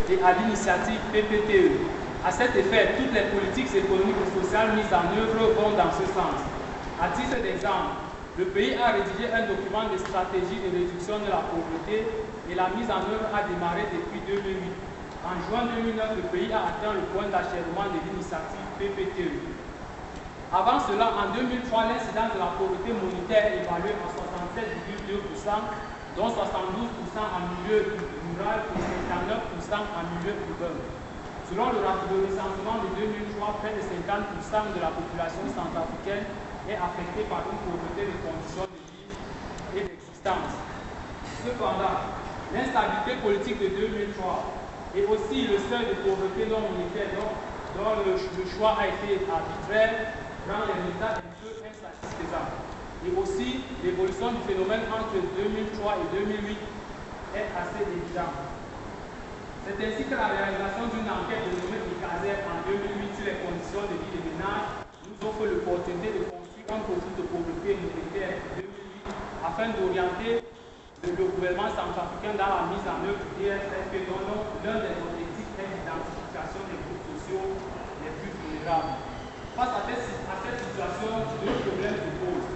et à l'initiative PPTE. À cet effet, toutes les politiques économiques et sociales mises en œuvre vont dans ce sens. À titre d'exemple, le pays a rédigé un document de stratégie de réduction de la pauvreté et la mise en œuvre a démarré depuis 2008. En juin 2009, le pays a atteint le point d'achèvement de l'initiative PPTE. Avant cela, en 2003, l'incidence de la pauvreté monétaire est évaluée à 67,2%, dont 72% en milieu rural et 59% en milieu urbain. Selon le recensement de 2003, près de 50% de la population centrafricaine est affectée par une pauvreté de conditions de vie et d'existence. Cependant, l'instabilité politique de 2003 et aussi le seuil de pauvreté non monétaire dont le choix a été arbitraire rend les résultats un peu insatisfaisants. Et aussi, l'évolution du phénomène entre 2003 et 2008 est assez évidente. C'est ainsi que la réalisation d'une enquête dénommée ICASER en 2008 sur les conditions de vie des ménages nous offre l'opportunité de construire un profil de pauvreté monétaire en 2008 afin d'orienter le gouvernement centrafricain dans la mise en œuvre du DSFP dont l'un des objectifs est l'identification des groupes sociaux les plus vulnérables. Face à cette situation, deux problèmes se posent.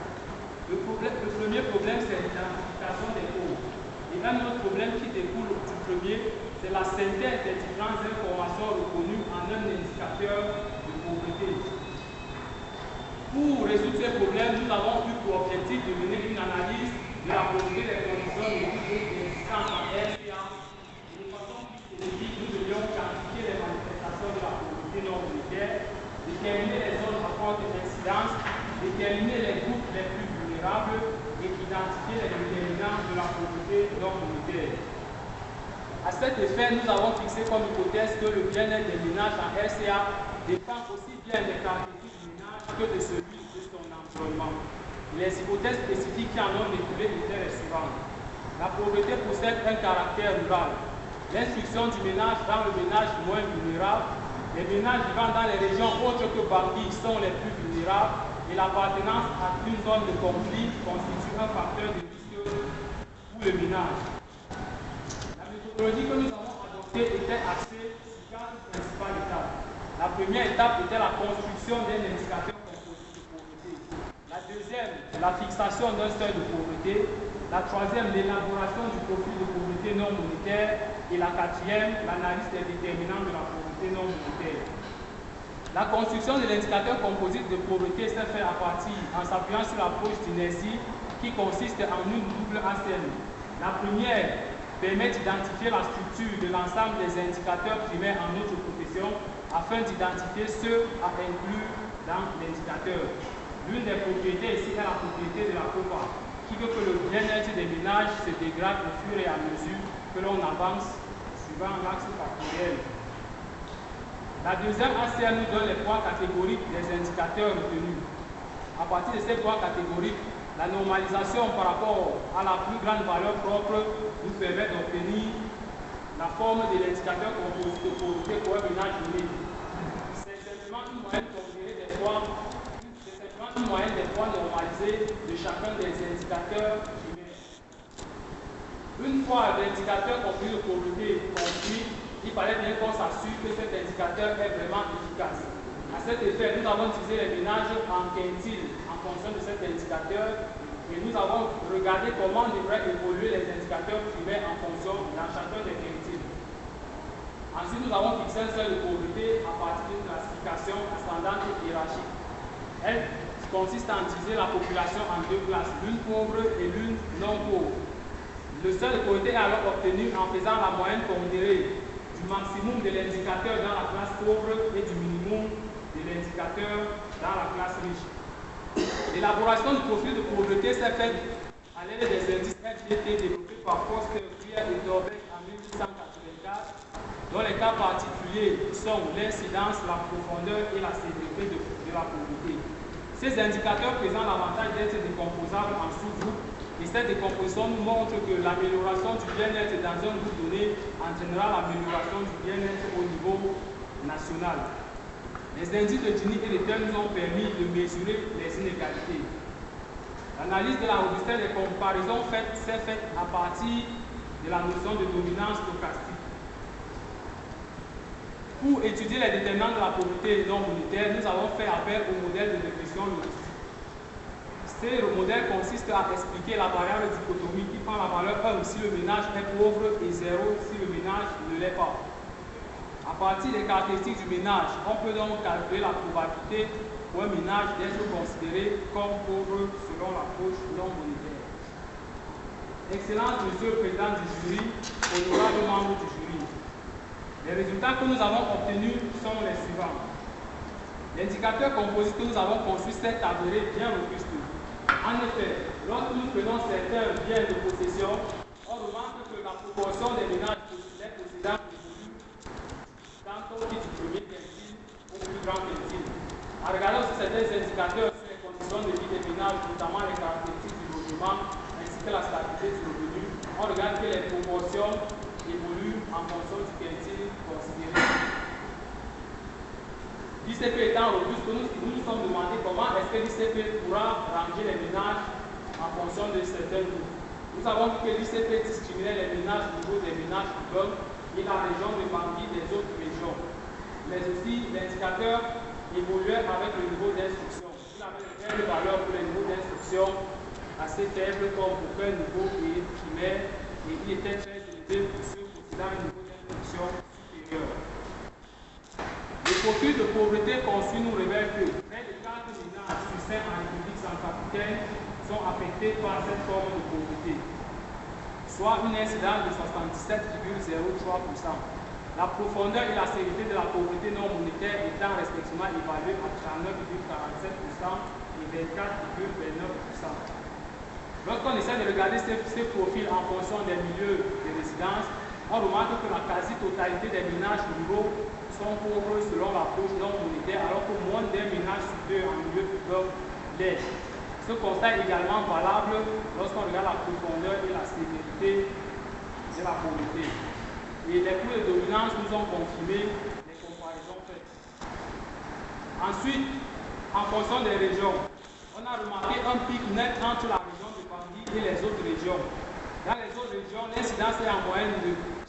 Le premier problème, c'est l'identification des causes. Et un autre problème qui découle du premier, c'est la synthèse des différentes informations reconnues en un indicateur de pauvreté. Pour résoudre ces problèmes, nous avons eu pour objectif de mener une analyse de la pauvreté des conditions de vie existantes en RCA. De façon plus spécifique, nous devions quantifier les manifestations de la pauvreté non monétaire, déterminer les zones à forte incidence, déterminer les groupes les plus vulnérables et identifier les déterminants de la pauvreté non monétaire. À cet effet, nous avons fixé comme hypothèse que le bien-être des ménages en RCA dépend aussi bien des caractéristiques du ménage que de celui de son environnement. Les hypothèses spécifiques qui en ont découlé étaient les suivantes. La pauvreté possède un caractère rural. L'instruction du ménage rend le ménage moins vulnérable. Les ménages vivant dans les régions autres que Bangui sont les plus vulnérables et l'appartenance à une zone de conflit constitue un facteur de risque pour le ménage. La méthodologie que nous avons adoptée était axée sur 4 principales étapes. La première étape était la construction d'un indicateur composite de pauvreté. La deuxième, la fixation d'un seuil de pauvreté. La troisième, l'élaboration du profil de pauvreté non monétaire. Et la quatrième, l'analyse des déterminants de la pauvreté non monétaire. La construction de l'indicateur composite de pauvreté s'est faite en s'appuyant sur l'approche d'inertie qui consiste en une double ACN. La première permet d'identifier la structure de l'ensemble des indicateurs primaires en notre profession afin d'identifier ceux à inclure dans l'indicateur. L'une des propriétés ici est la propriété de la COPA, qui veut que le bien-être des ménages se dégrade au fur et à mesure que l'on avance suivant l'axe factoriel. La deuxième ACN nous donne les poids catégoriques des indicateurs retenus. À partir de ces poids catégoriques, la normalisation par rapport à la plus grande valeur propre nous permet d'obtenir la forme de l'indicateur composite de pauvreté pour un ménage donné. C'est simplement une moyenne des poids normalisés de chacun des indicateurs primaires. Une fois l'indicateur composite de pauvreté construit, il fallait bien qu'on s'assure que cet indicateur est vraiment efficace. À cet effet, nous avons utilisé les ménages en quintile en fonction de cet indicateur et nous avons regardé comment devraient évoluer les indicateurs primaires en fonction dans chacun des quintiles. Ensuite, nous avons fixé un seuil de pauvreté à partir d'une classification ascendante et hiérarchique. Elle consiste à diviser la population en deux classes, l'une pauvre et l'une non pauvre. Le seuil de pauvreté est alors obtenu en faisant la moyenne pondérée du maximum de l'indicateur dans la classe pauvre et du minimum de l'indicateur dans la classe riche. L'élaboration du profil de pauvreté s'est faite à l'aide des indices FDT développés par Foster, Frier et Dorbeck en 1884, dont les cas particuliers sont l'incidence, la profondeur et la sévérité de la pauvreté. Ces indicateurs présentent l'avantage d'être décomposables en sous-groupes et cette décomposition nous montre que l'amélioration du bien-être dans un groupe donné entraînera l'amélioration du bien-être au niveau national. Les indices de Gini et de Tel nous ont permis de mesurer les inégalités. L'analyse de la robustesse des comparaisons s'est faite à partir de la notion de dominance stochastique. Pour étudier les déterminants de la pauvreté non monétaire, nous avons fait appel au modèle de régression logistique. Ce modèle consiste à expliquer la variable dichotomie qui prend la valeur 1 si le ménage est pauvre et 0 si le ménage ne l'est pas. À partir des caractéristiques du ménage, on peut donc calculer la probabilité pour un ménage d'être considéré comme pauvre selon l'approche non monétaire. Excellence, Monsieur le Président du jury, honorable membre du jury. Les résultats que nous avons obtenus sont les suivants. L'indicateur composite que nous avons construit s'est avéré bien robuste. En effet, lorsque nous prenons certains biens de possession, on remarque que la proportion des ménages possédants évolue tantôt du premier quintile au plus grand quintile. En regardant aussi certains indicateurs sur les conditions de vie des ménages, notamment les caractéristiques du logement ainsi que la stabilité du revenu, on regarde que les proportions évoluent en fonction du quintile considéré. L'ICP étant robuste, nous nous sommes demandé comment est-ce que l'ICP pourra ranger les ménages en fonction de certains groupes. Nous avons vu que l'ICP discriminait les ménages au niveau des ménages urbains et la région de Bangui des autres régions. Mais aussi, l'indicateur évoluait avec le niveau d'instruction. Il avait de faibles valeurs pour les niveaux d'instruction assez faibles comme aucun niveau primaire et il était très élevé pour ceux possédant un niveau d'instruction supérieur. Le profil de pauvreté conçu nous révèle que près de 4 ménages sur 5 en République centrafricaine sont affectés par cette forme de pauvreté, soit une incidence de 77,03%. La profondeur et la sévérité de la pauvreté non monétaire étant respectivement évaluées à 39,47% et 24,29%. Lorsqu'on essaie de regarder ces profils en fonction des milieux de résidence, on remarque que la quasi-totalité des ménages ruraux sont pauvres selon l'approche non monétaire, alors que moins d'un ménage sur deux en milieu urbain l'est. Ce constat est également valable lorsqu'on regarde la profondeur et la sévérité de la pauvreté. Et les coûts de dominance nous ont confirmé les comparaisons faites. Ensuite, en fonction des régions, on a remarqué un pic net entre la région de Bangui et les autres régions. Dans les autres régions, l'incidence est en moyenne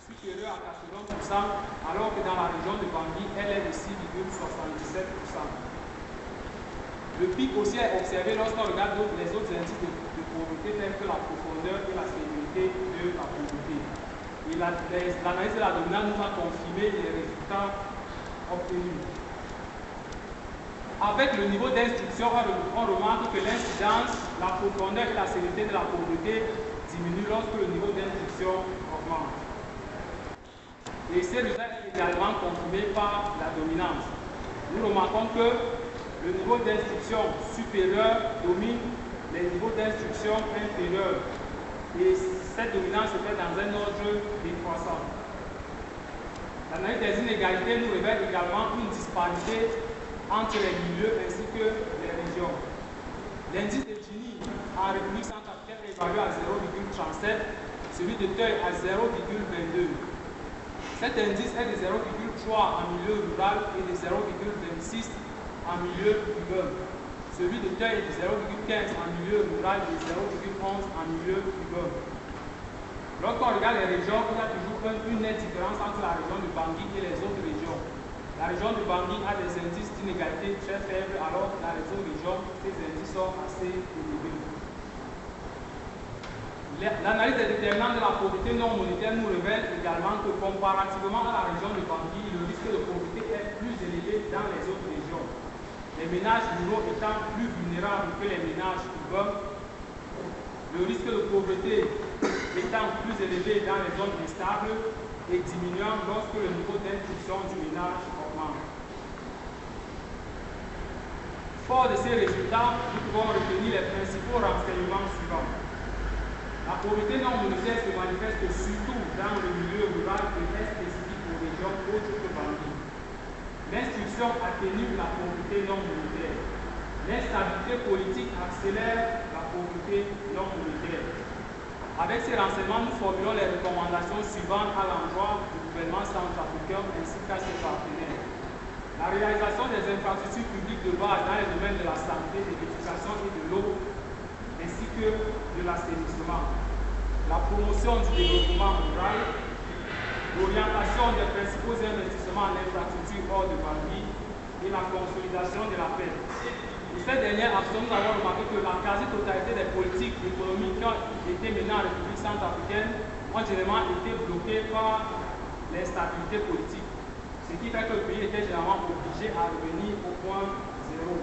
supérieure à 80%, alors que dans la région de Bangui, elle est de 6,77%. Le pic aussi est observé lorsqu'on regarde les autres indices de pauvreté tels que la profondeur et la sévérité de la pauvreté. Et l'analyse de la dominante nous a confirmé les résultats obtenus. Avec le niveau d'instruction, on remarque que l'incidence, la profondeur et la sévérité de la pauvreté diminuent lorsque le niveau d'instruction augmente. Et ces résultats sont également confirmés par la dominance. Nous remarquons que le niveau d'instruction supérieur domine les niveaux d'instruction inférieurs. Et cette dominance se fait dans un ordre décroissant. L'analyse des inégalités nous révèle également une disparité entre les milieux ainsi que les régions. L'indice de Gini en République centrafricaine est évalué à 0,37, celui de Teuil à 0,22. Cet indice est de 0,3 en milieu rural et de 0,26 en milieu urbain. Celui de Teuil est de 0,15 en milieu rural et de 0,11 en milieu urbain. Lorsqu'on regarde les régions, il y a toujours une nette différence entre la région de Bangui et les autres régions. La région de Bangui a des indices d'inégalité très faibles, alors que dans les autres régions, ces indices sont assez élevés. L'analyse des déterminants de la pauvreté non monétaire nous révèle également que comparativement à la région de Bangui, le risque de pauvreté est plus élevé dans les autres régions. Les ménages ruraux étant plus vulnérables que les ménages urbains, le risque de pauvreté étant plus élevé dans les zones instables et diminuant lorsque le niveau d'instruction du ménage augmente. Fort de ces résultats, nous pouvons retenir les principaux renseignements suivants. La pauvreté non monétaire se manifeste surtout dans le milieu rural et est spécifique aux régions autres que Bangui. L'instruction atténue la pauvreté non monétaire. L'instabilité politique accélère la pauvreté non monétaire. Avec ces renseignements, nous formulons les recommandations suivantes à l'endroit du gouvernement centrafricain ainsi qu'à ses partenaires. La réalisation des infrastructures publiques de base dans les domaines de la santé, de l'éducation et de l'eau, ainsi que de l'assainissement. La promotion du développement rural, l'orientation des principaux investissements en infrastructure hors de Bangui et la consolidation de la paix. Pour cette dernière action, nous avons remarqué que la quasi-totalité des politiques économiques qui ont été menées en République centrafricaine ont généralement été bloquées par l'instabilité politique, ce qui fait que le pays était généralement obligé à revenir au point zéro.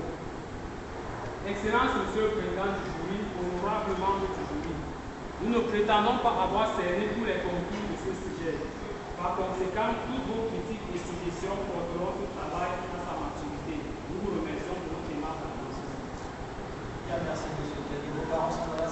Excellence, Monsieur le Président du jury, honorable membre du jury, nous ne prétendons pas avoir cerné tous les contours de ce sujet. Par conséquent, toutes vos critiques et suggestions porteront ce travail à sa maturité. Nous vous remercions de votre aimable attention. Bien, merci, monsieur.